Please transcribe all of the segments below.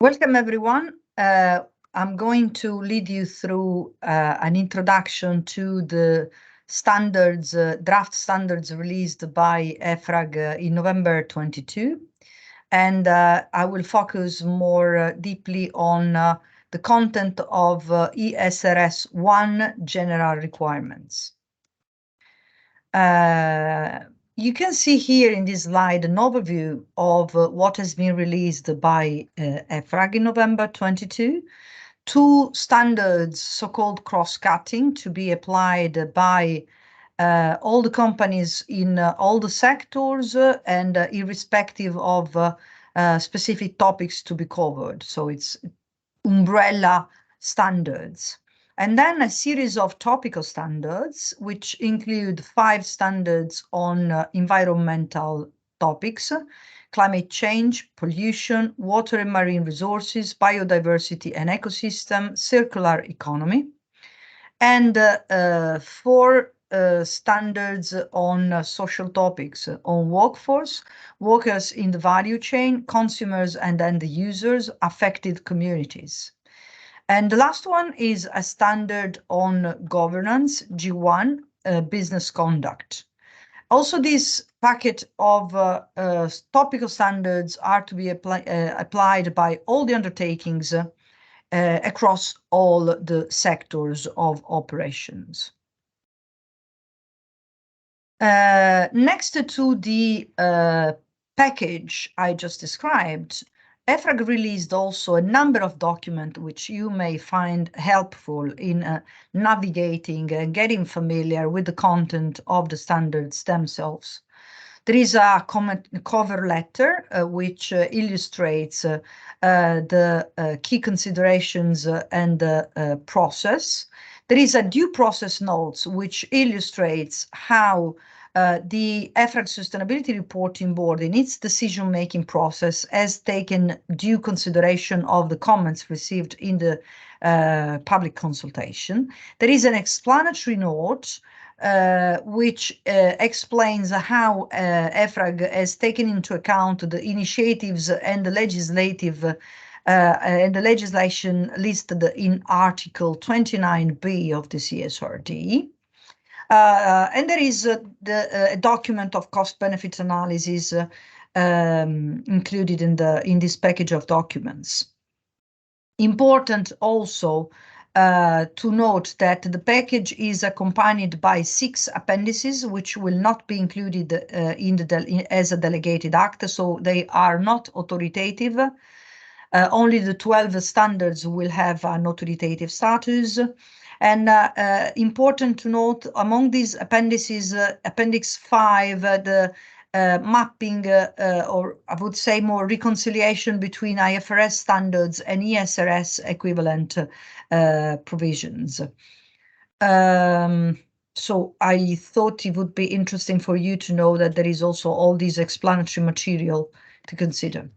Welcome, everyone. I'm going to lead you through an introduction to the standards, draft standards released by EFRAG in November 22. And I will focus more deeply on the content of ESRS 1 general requirements. You can see here in this slide an overview of what has been released by EFRAG in November 22. Two standards, so-called cross-cutting, to be applied by all the companies in all the sectors and irrespective of specific topics to be covered. So it's umbrella standards. And then a series of topical standards, which include 5 standards on environmental topics: climate change, pollution, water and marine resources, biodiversity and ecosystem, circular economy, and 4 standards on social topics: on workforce, workers in the value chain, consumers and end users, affected communities. And the last one is a standard on governance, G1, business conduct. Also, this packet of topical standards are to be applied by all the undertakings across all the sectors of operations. Next to the package I just described, EFRAG released also a number of documents which you may find helpful in navigating and getting familiar with the content of the standards themselves. There is a cover letter which illustrates the key considerations and the process. There is a due process notes which illustrates how the EFRAG Sustainability Reporting Board in its decision-making process has taken due consideration of the comments received in the public consultation. There is an explanatory note which explains how EFRAG has taken into account the initiatives and the legislative and the legislation listed in Article 29B of the CSRD. And there is a document of cost-benefit analysis included in this package of documents. Important also to note that the package is accompanied by 6 appendices, which will not be included as a delegated act, so they are not authoritative. Only the 12 standards will have an authoritative status. And important to note, among these appendices, Appendix 5, the mapping, or I would say more reconciliation between IFRS standards and ESRS equivalent provisions. So I thought it would be interesting for you to know that there is also all these explanatory material to consider.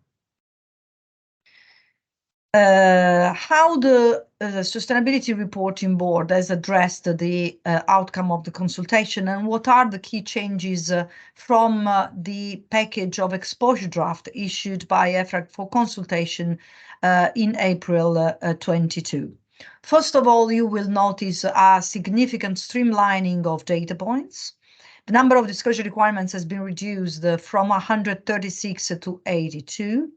How the Sustainability Reporting Board has addressed the outcome of the consultation, and what are the key changes from the package of exposure draft issued by EFRAG for consultation in April 22. First of all, you will notice a significant streamlining of data points. The number of disclosure requirements has been reduced from 136 to 82.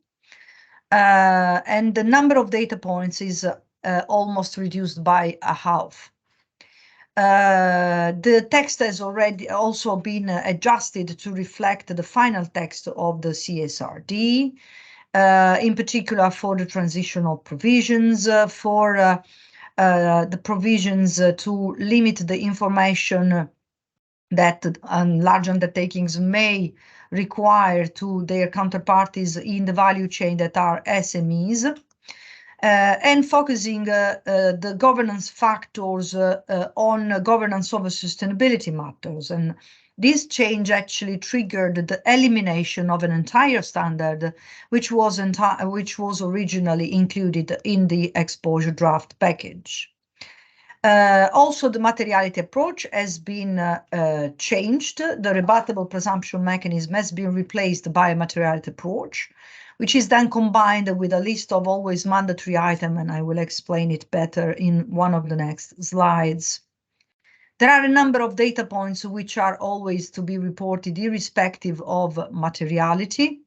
And the number of data points is almost reduced by a half. The text has already also been adjusted to reflect the final text of the CSRD, in particular for the transitional provisions, for the provisions to limit the information that large undertakings may require to their counterparties in the value chain that are SMEs, and focusing the governance factors on governance over sustainability matters. And this change actually triggered the elimination of an entire standard, which was originally included in the exposure draft package. Also, the materiality approach has been changed. The rebuttable presumption mechanism has been replaced by a materiality approach, which is then combined with a list of always mandatory items, and I will explain it better in one of the next slides. There are a number of data points which are always to be reported irrespective of materiality.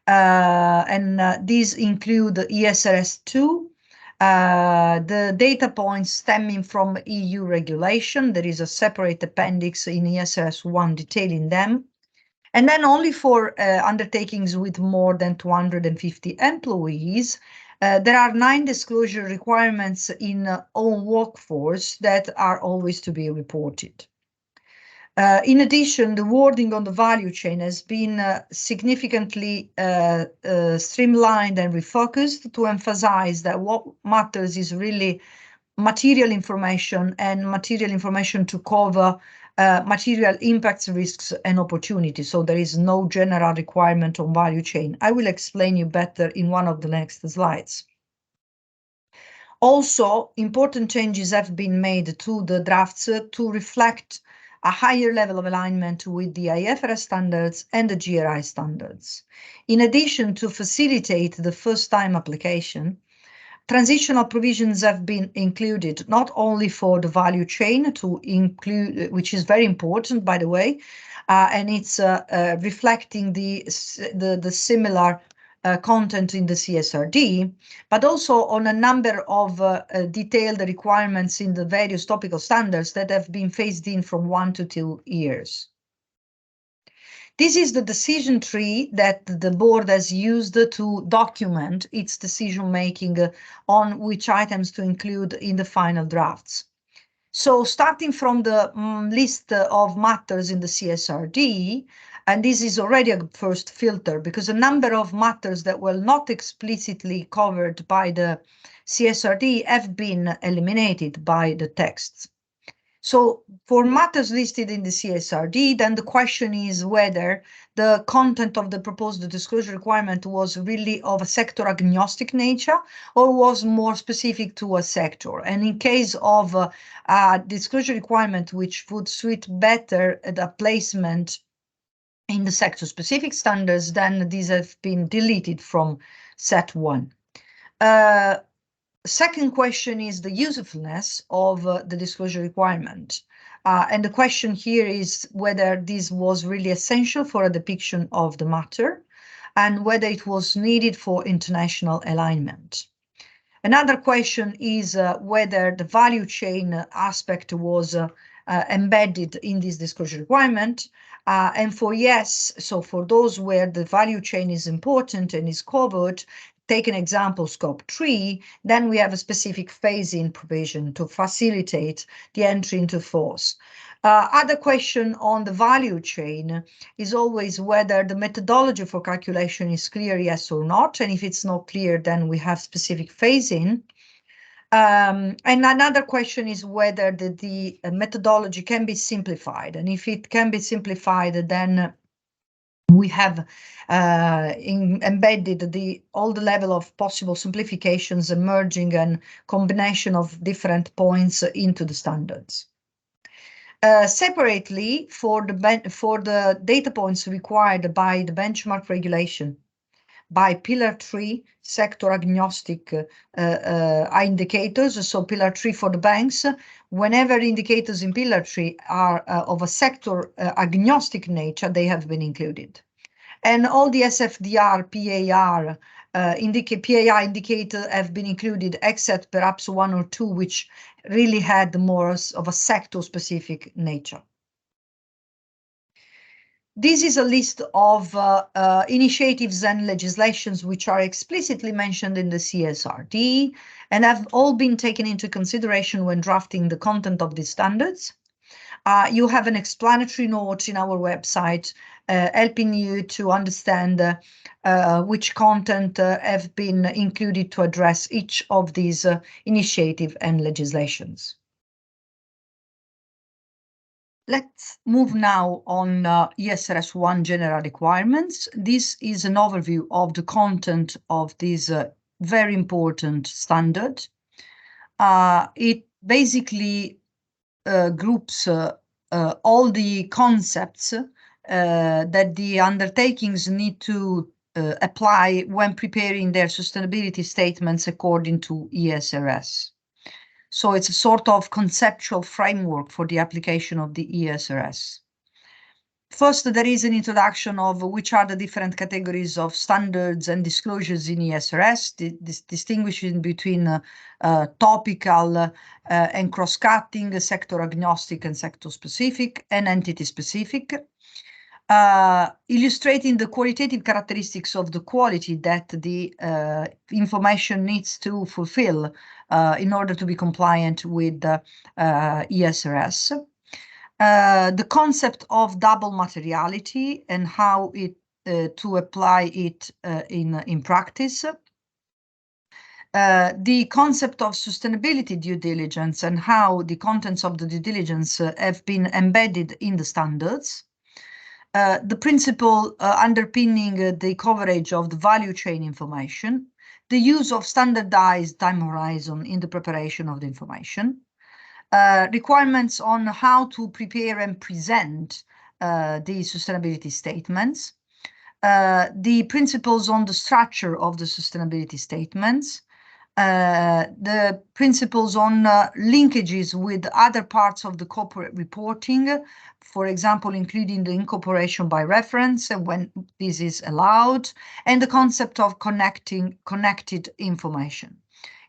These include ESRS 2, the data points stemming from EU regulation. There is a separate appendix in ESRS 1 detailing them. And then only for undertakings with more than 250 employees, there are 9 disclosure requirements in own workforce that are always to be reported. In addition, the wording on the value chain has been significantly streamlined and refocused to emphasize that what matters is really material information, and material information to cover material impacts, risks, and opportunities. So there is no general requirement on value chain. I will explain you better in one of the next slides. Also, important changes have been made to the drafts to reflect a higher level of alignment with the IFRS standards and the GRI standards. In addition, to facilitate the first-time application, transitional provisions have been included not only for the value chain to include, which is very important, by the way, and it's reflecting the similar content in the CSRD, but also on a number of detailed requirements in the various topical standards that have been phased in from 1 to 2 years. This is the decision tree that the board has used to document its decision-making on which items to include in the final drafts. So starting from the list of matters in the CSRD, and this is already a first filter because a number of matters that were not explicitly covered by the CSRD have been eliminated by the texts. So for matters listed in the CSRD, then the question is whether the content of the proposed disclosure requirement was really of a sector agnostic nature or was more specific to a sector. And in case of a disclosure requirement which would suit better the placement in the sector specific standards, then these have been deleted from set 1. Second question is the usefulness of the disclosure requirement. And the question here is whether this was really essential for a depiction of the matter and whether it was needed for international alignment. Another question is whether the value chain aspect was embedded in this disclosure requirement. And for yes, so for those where the value chain is important and is covered, take an example, scope 3, then we have a specific phase-in provision to facilitate the entry into force. Other question on the value chain is always whether the methodology for calculation is clear, yes or not. And if it's not clear, then we have specific phase-in. And another question is whether the methodology can be simplified. And if it can be simplified, then we have embedded all the level of possible simplifications, merging and combination of different points into the standards. Separately, for the data points required by the benchmark regulation, by Pillar 3 sector agnostic indicators, so Pillar 3 for the banks, whenever indicators in Pillar 3 are of a sector agnostic nature, they have been included. And all the SFDR, PAR, PAI indicators have been included, except perhaps 1 or 2, which really had more of a sector-specific nature. This is a list of initiatives and legislations which are explicitly mentioned in the CSRD and have all been taken into consideration when drafting the content of these standards. You have an explanatory note in our website helping you to understand which content have been included to address each of these initiatives and legislations. Let's move now on ESRS 1 general requirements. This is an overview of the content of this very important standard. It basically groups all the concepts that the undertakings need to apply when preparing their sustainability statements according to ESRS. So it's a sort of conceptual framework for the application of the ESRS. First, there is an introduction of which are the different categories of standards and disclosures in ESRS, distinguishing between topical and cross-cutting, sector agnostic and sector specific, and entity specific. Illustrating the qualitative characteristics of the quality that the information needs to fulfill in order to be compliant with the ESRS. The concept of double materiality and how to apply it in practice. The concept of sustainability due diligence and how the contents of the due diligence have been embedded in the standards. The principle underpinning the coverage of the value chain information, the use of standardized time horizon in the preparation of the information, requirements on how to prepare and present the sustainability statements, the principles on the structure of the sustainability statements, the principles on linkages with other parts of the corporate reporting, for example, including the incorporation by reference and when this is allowed, and the concept of connected information.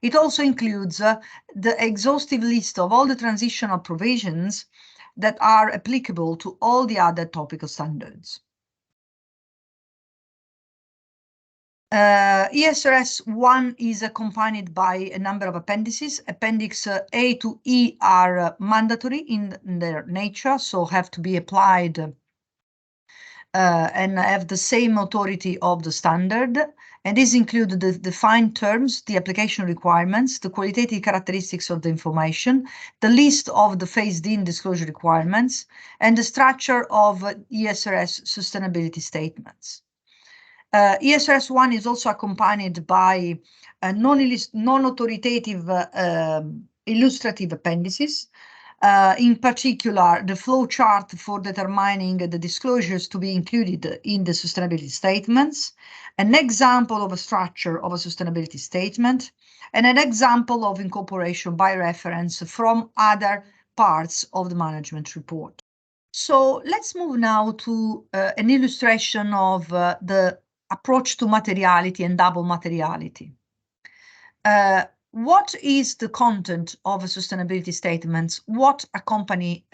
It also includes the exhaustive list of all the transitional provisions that are applicable to all the other topical standards. ESRS 1 is accompanied by a number of appendices. Appendix A to E are mandatory in their nature, so have to be applied and have the same authority of the standard. And these include the defined terms, the application requirements, the qualitative characteristics of the information, the list of the phased-in disclosure requirements, and the structure of ESRS sustainability statements. ESRS 1 is also accompanied by non-authoritative illustrative appendices, in particular the flow chart for determining the disclosures to be included in the sustainability statements, an example of a structure of a sustainability statement, and an example of incorporation by reference from other parts of the management report. So let's move now to an illustration of the approach to materiality and double materiality. What is the content of a sustainability statement? What a company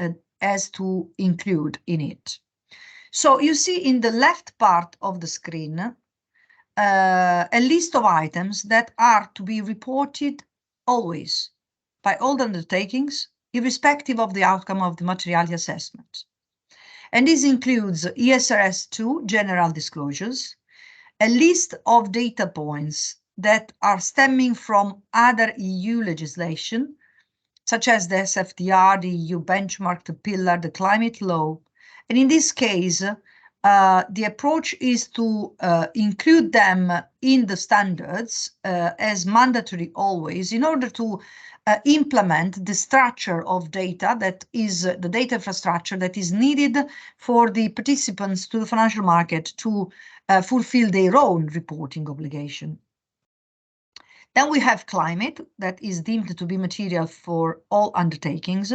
has to include in it? So you see in the left part of the screen a list of items that are to be reported always by all the undertakings, irrespective of the outcome of the materiality assessment. And this includes ESRS 2 general disclosures, a list of data points that are stemming from other EU legislation, such as the SFDR, the EU benchmark, the pillar, the climate law. And in this case, the approach is to include them in the standards as mandatory always in order to implement the structure of data that is the data infrastructure that is needed for the participants to the financial market to fulfill their own reporting obligation. Then we have climate that is deemed to be material for all undertakings.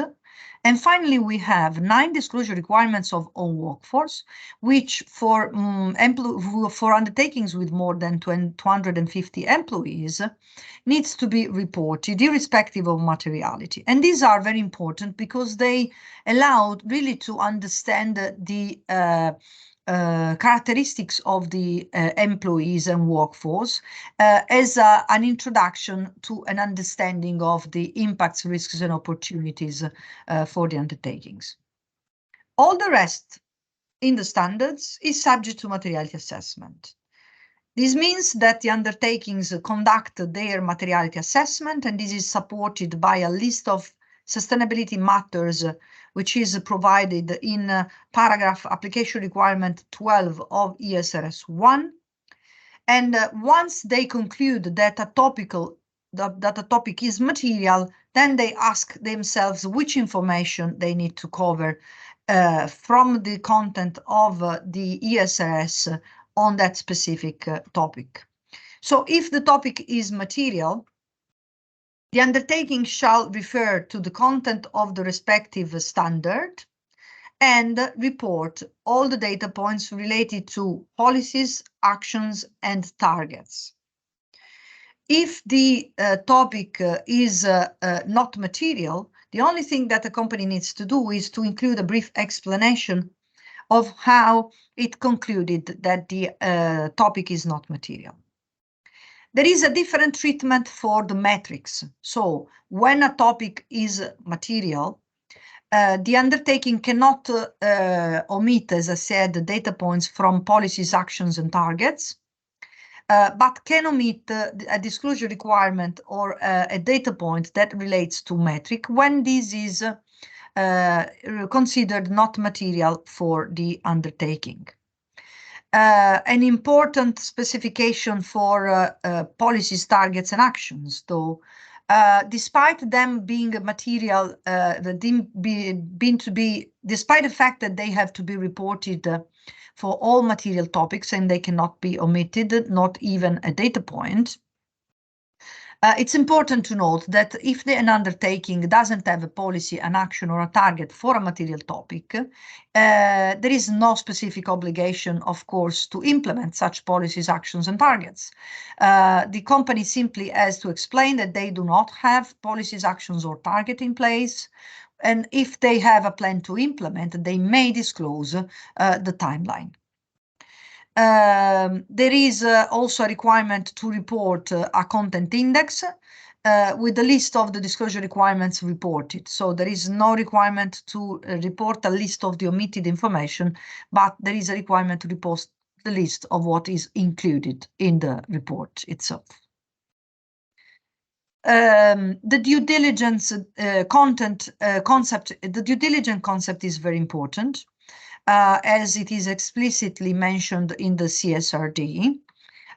And finally, we have 9 disclosure requirements of own workforce, which for undertakings with more than 250 employees needs to be reported irrespective of materiality. And these are very important because they allow really to understand the characteristics of the employees and workforce as an introduction to an understanding of the impacts, risks, and opportunities for the undertakings. All the rest in the standards is subject to materiality assessment. This means that the undertakings conduct their materiality assessment, and this is supported by a list of sustainability matters, which is provided in paragraph application requirement 12 of ESRS 1. And once they conclude that a topic is material, then they ask themselves which information they need to cover from the content of the ESRS on that specific topic. So if the topic is material, the undertaking shall refer to the content of the respective standard and report all the data points related to policies, actions, and targets. If the topic is not material, the only thing that the company needs to do is to include a brief explanation of how it concluded that the topic is not material. There is a different treatment for the metrics. So when a topic is material, the undertaking cannot omit, as I said, the data points from policies, actions, and targets, but can omit a disclosure requirement or a data point that relates to metric when this is considered not material for the undertaking. An important specification for policies, targets, and actions, though, despite them being material, despite the fact that they have to be reported for all material topics and they cannot be omitted, not even a data point. It's important to note that if an undertaking doesn't have a policy, an action, or a target for a material topic, there is no specific obligation, of course, to implement such policies, actions, and targets. The company simply has to explain that they do not have policies, actions, or target in place. And if they have a plan to implement, they may disclose the timeline. There is also a requirement to report a content index with the list of the disclosure requirements reported. So there is no requirement to report a list of the omitted information, but there is a requirement to report the list of what is included in the report itself. The due diligence concept is very important. As it is explicitly mentioned in the CSRD.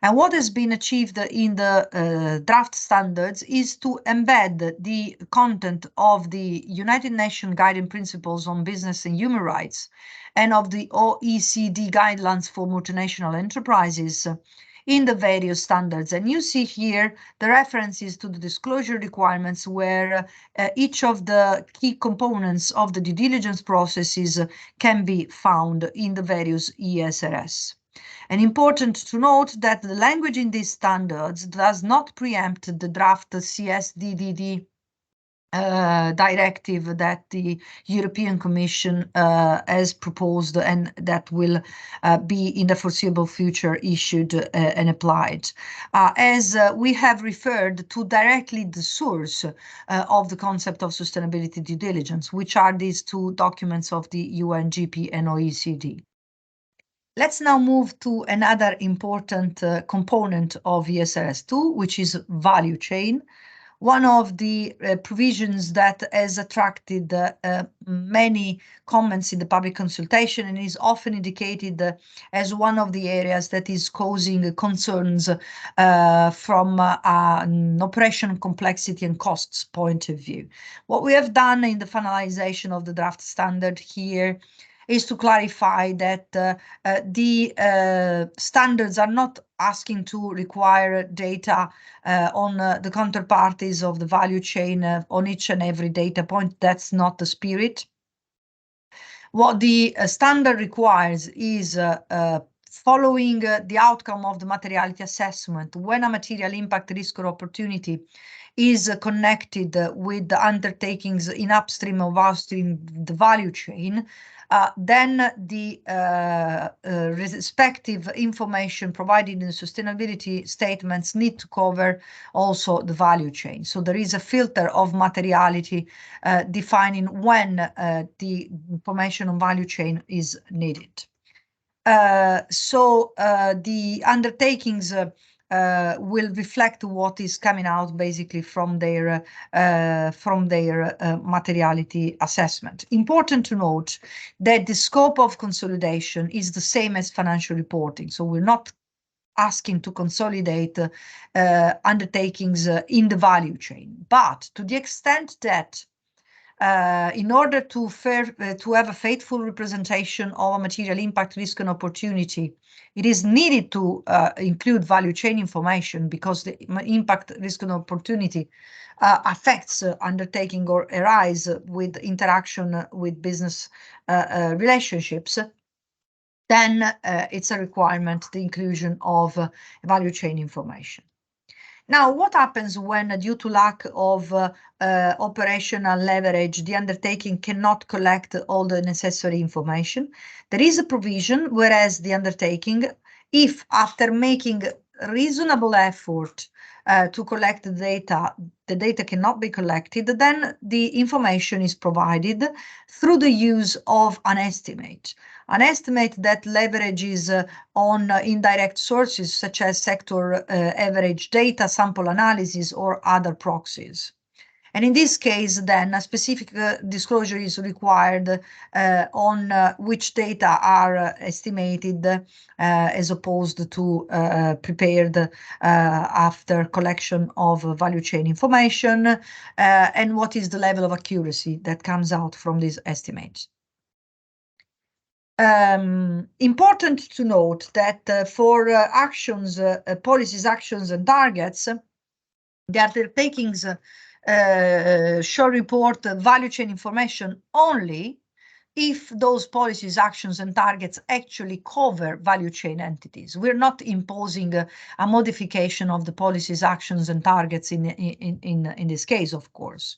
And what has been achieved in the draft standards is to embed the content of the United Nations Guiding Principles on Business and Human Rights and of the OECD guidelines for multinational enterprises in the various standards. And you see here the references to the disclosure requirements where each of the key components of the due diligence processes can be found in the various ESRS. And important to note that the language in these standards does not preempt the draft CSDDD directive that the European Commission has proposed and that will be in the foreseeable future issued and applied. As we have referred to directly the source of the concept of sustainability due diligence, which are these two documents of the UNGP and OECD. Let's now move to another important component of ESRS 2, which is value chain. One of the provisions that has attracted many comments in the public consultation and is often indicated as one of the areas that is causing concerns from an operation complexity and costs point of view. What we have done in the finalization of the draft standard here is to clarify that the standards are not asking to require data on the counterparties of the value chain on each and every data point. That's not the spirit. What the standard requires is following the outcome of the materiality assessment, when a material impact, risk, or opportunity is connected with the undertakings in upstream or downstream the value chain, then the respective information provided in the sustainability statements need to cover also the value chain. So there is a filter of materiality defining when the information on value chain is needed. So the undertakings will reflect what is coming out basically from their materiality assessment. Important to note that the scope of consolidation is the same as financial reporting. So we're not asking to consolidate undertakings in the value chain, but to the extent that in order to have a faithful representation of a material impact, risk and opportunity, it is needed to include value chain information, because the impact, risk and opportunity affects undertaking or arise with interaction with business relationships. Then it's a requirement, the inclusion of value chain information. Now, what happens when, due to lack of operational leverage, the undertaking cannot collect all the necessary information? There is a provision whereas the undertaking, if after making reasonable effort to collect the data cannot be collected, then the information is provided through the use of an estimate that leverages on indirect sources such as sector average data, sample analysis, or other proxies. And in this case, then a specific disclosure is required on which data are estimated as opposed to prepared after collection of value chain information, and what is the level of accuracy that comes out from these estimates. Important to note that for actions, policies, actions, and targets, the undertakings shall report value chain information only if those policies, actions, and targets actually cover value chain entities. We're not imposing a modification of the policies, actions, and targets in this case, of course.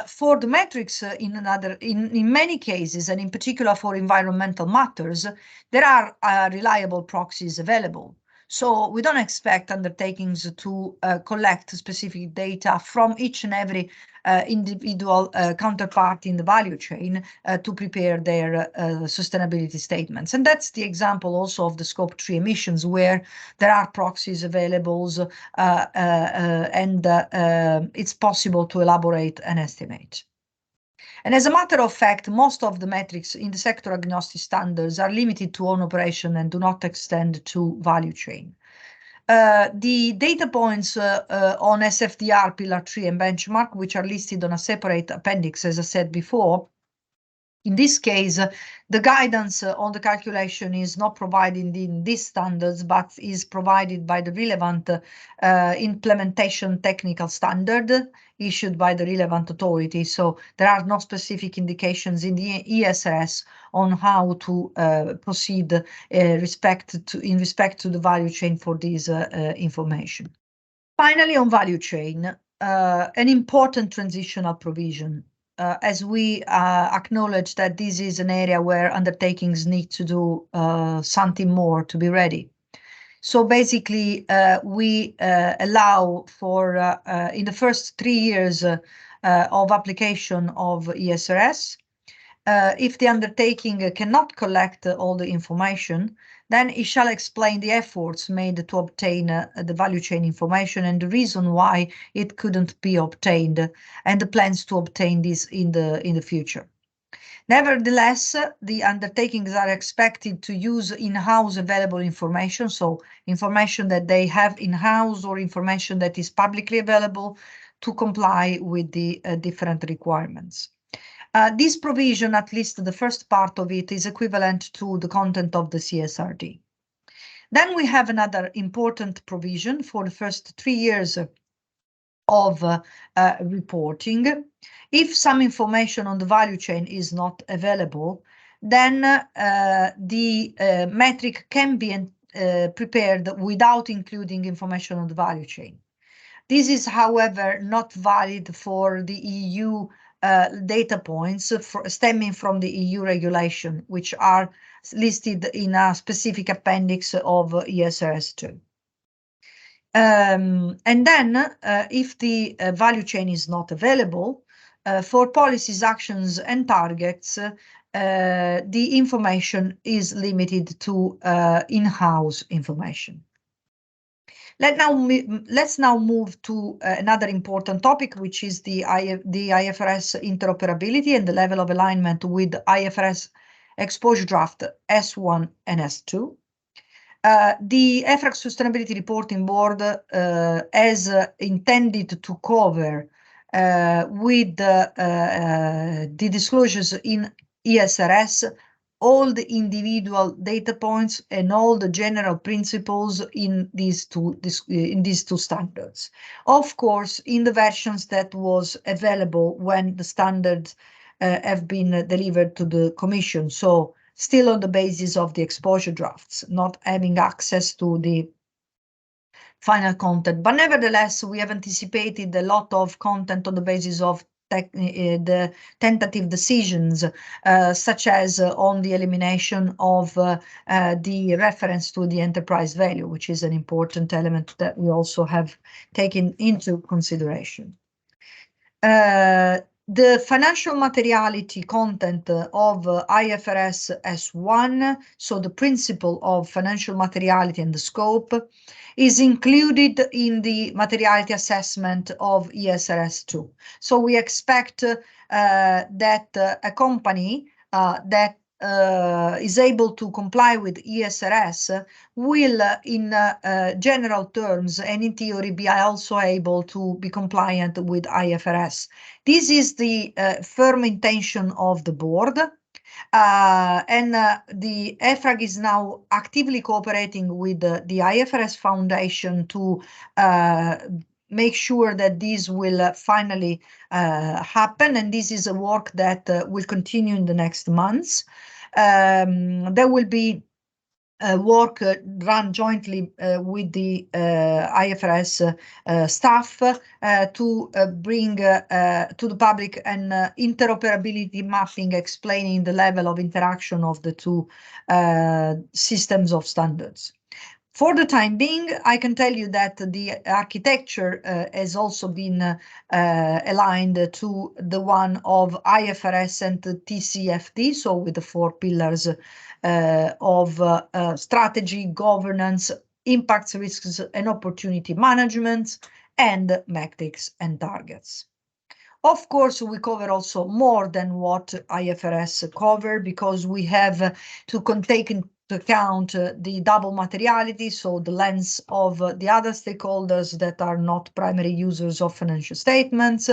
For the metrics, in many cases, and in particular for environmental matters, there are reliable proxies available. So we don't expect undertakings to collect specific data from each and every individual counterpart in the value chain to prepare their sustainability statements. And that's the example also of the Scope 3 emissions, where there are proxies available and it's possible to elaborate an estimate. And as a matter of fact, most of the metrics in the sector agnostic standards are limited to own operation and do not extend to value chain. The data points on SFDR Pillar 3 and benchmark, which are listed on a separate appendix, as I said before, in this case, the guidance on the calculation is not provided in these standards, but is provided by the relevant implementation technical standard issued by the relevant authority. So there are no specific indications in the ESRS on how to proceed in respect to the value chain for this information. Finally, on value chain, an important transitional provision. As we acknowledge that this is an area where undertakings need to do something more to be ready. So basically, we allow for, in the first 3 years of application of ESRS, if the undertaking cannot collect all the information, then it shall explain the efforts made to obtain the value chain information and the reason why it couldn't be obtained, and the plans to obtain this in the future. Nevertheless, the undertakings are expected to use in-house available information, so information that they have in-house or information that is publicly available, to comply with the different requirements. This provision, at least the first part of it, is equivalent to the content of the CSRD. Then we have another important provision for the first 3 years of reporting. If some information on the value chain is not available, then the metric can be prepared without including information on the value chain. This is, however, not valid for the EU data points stemming from the EU regulation, which are listed in a specific appendix of ESRS 2. And then, if the value chain is not available, for policies, actions, and targets, the information is limited to in-house information. Let's now move to another important topic, which is the IFRS interoperability and the level of alignment with IFRS exposure draft S1 and S2. The EFRAG Sustainability Reporting Board has intended to cover with the disclosures in ESRS, all the individual data points and all the general principles in these two standards. Of course, in the versions that was available when the standards have been delivered to the Commission, so still on the basis of the exposure drafts, not having access to the final content. But nevertheless, we have anticipated a lot of content on the basis of the tentative decisions, such as on the elimination of the reference to the enterprise value, which is an important element that we also have taken into consideration. The financial materiality content of IFRS S1, so the principle of financial materiality and the scope, is included in the materiality assessment of ESRS 2. So we expect that a company that is able to comply with ESRS will, in general terms and in theory, be also able to be compliant with IFRS. This is the firm intention of the board. And the EFRAG is now actively cooperating with the IFRS Foundation to make sure that this will finally happen. And this is a work that will continue in the next months. There will be work run jointly with the IFRS staff to bring to the public an interoperability mapping explaining the level of interaction of the two systems of standards. For the time being, I can tell you that the architecture has also been aligned to the one of IFRS and the TCFD, so with the 4 pillars of strategy, governance, impacts, risks, and opportunity management, and metrics and targets. Of course, we cover also more than what IFRS cover, because we have to take into account the double materiality, so the lens of the other stakeholders that are not primary users of financial statements.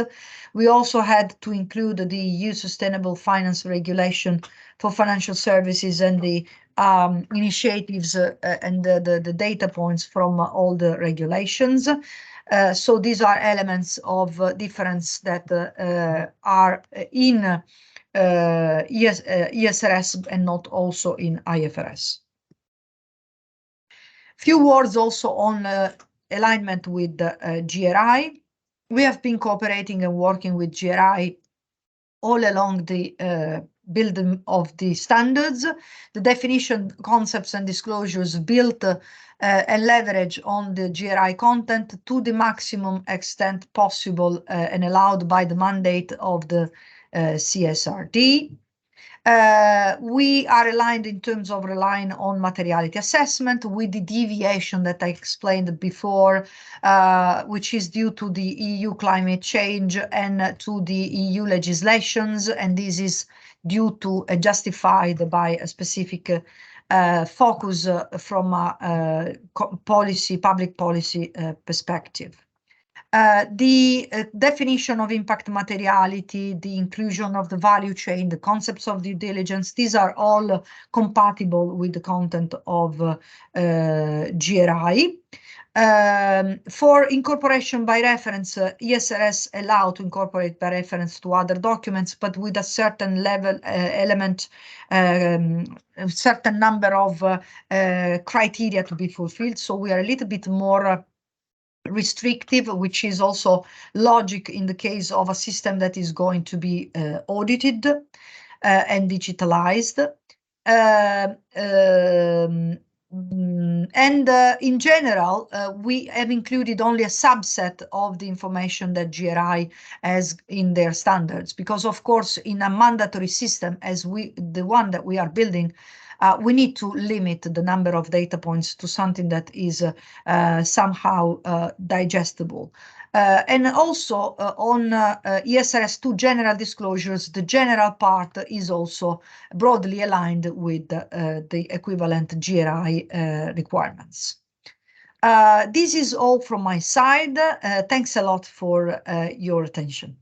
We also had to include the EU Sustainable Finance Regulation for financial services and the initiatives and the data points from all the regulations. So these are elements of difference that are in ESRS and not also in IFRS. Few words also on alignment with GRI. We have been cooperating and working with GRI all along the building of the standards. The definition, concepts, and disclosures built and leverage on the GRI content to the maximum extent possible and allowed by the mandate of the CSRD. We are aligned in terms of relying on materiality assessment with the deviation that I explained before, which is due to the EU climate change and to the EU legislations, and this is due to justified by a specific focus from a public policy perspective. The definition of impact materiality, the inclusion of the value chain, the concepts of due diligence, these are all compatible with the content of GRI. For incorporation by reference, ESRS allow to incorporate by reference to other documents, but with a certain level element, a certain number of criteria to be fulfilled. So we are a little bit more restrictive, which is also logic in the case of a system that is going to be audited and digitalized. In general, we have included only a subset of the information that GRI has in their standards, because of course in a mandatory system as the one that we are building, we need to limit the number of data points to something that is somehow digestible. And also on ESRS 2 general disclosures, the general part is also broadly aligned with the equivalent GRI requirements. This is all from my side. Thanks a lot for your attention.